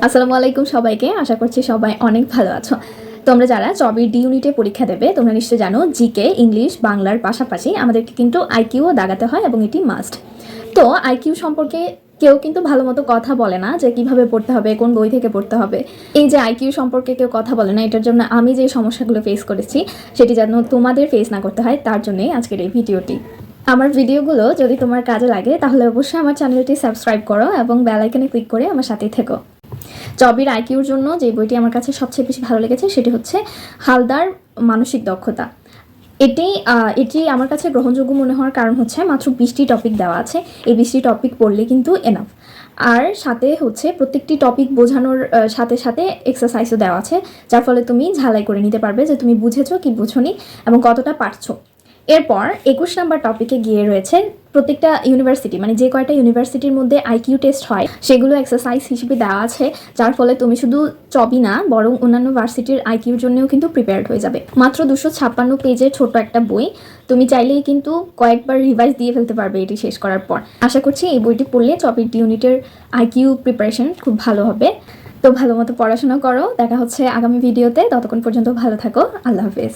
আসসালামু আলাইকুম সবাইকে। আশা করছি সবাই অনেক ভালো আছো। তোমরা যারা চবির ডি ইউনিটে পরীক্ষা দেবে তোমরা নিশ্চয়ই জানো জিকে, ইংলিশ, বাংলার পাশাপাশি আমাদেরকে কিন্তু আইকিউও দাগাতে হয় এবং এটি মাস্ট। তো আইকিউ সম্পর্কে কেউ কিন্তু ভালো মতো কথা বলে না যে কিভাবে পড়তে হবে, কোন বই থেকে পড়তে হবে। এই যে আইকিউ সম্পর্কে কেউ কথা বলে না, এটার জন্য আমি যে সমস্যাগুলো ফেস করেছি সেটি যেন তোমাদের ফেস না করতে হয়, তার জন্যই আজকের এই ভিডিওটি। আমার ভিডিওগুলো যদি তোমার কাজে লাগে তাহলে অবশ্যই আমার চ্যানেলটি সাবস্ক্রাইব করো এবং বেল আইকনে ক্লিক করে আমার সাথেই থেকো। চবির আইকিউর জন্য যে বইটি আমার কাছে সবচেয়ে বেশি ভালো লেগেছে সেটি হচ্ছে হালদার মানসিক দক্ষতা। এটি আমার কাছে গ্রহণযোগ্য মনে হওয়ার কারণ হচ্ছে মাত্র 20টি টপিক দেওয়া আছে। এই 20টি টপিক পড়লে কিন্তু এনাফ। আর সাথে হচ্ছে প্রত্যেকটি টপিক বোঝানোর সাথে সাথে এক্সারসাইজও দেওয়া আছে, যার ফলে তুমি ঝালাই করে নিতে পারবে যে তুমি বুঝেছো কি বুঝোনি এবং কতটা পারছো। এরপর 21 নাম্বার টপিকে গিয়ে রয়েছে প্রত্যেকটা ইউনিভার্সিটি, মানে যে কয়টা ইউনিভার্সিটির মধ্যে আইকিউ টেস্ট হয় সেগুলো এক্সারসাইজ হিসেবে দেওয়া আছে, যার ফলে তুমি শুধু চবি না বরং অন্যান্য ভার্সিটির আইকিউর জন্যও কিন্তু প্রিপেয়ার্ড হয়ে যাবে। মাত্র 256 পেজের ছোট একটা বই, তুমি চাইলেই কিন্তু কয়েকবার রিভাইজ দিয়ে ফেলতে পারবে এটি শেষ করার পর। আশা করছি এই বইটি পড়লে চবির ডি ইউনিটের আইকিউ প্রিপারেশন খুব ভালো হবে। তো ভালো মতো পড়াশোনা করো। দেখা হচ্ছে আগামী ভিডিওতে, ততক্ষণ পর্যন্ত ভালো থাকো। আল্লাহ হাফেজ।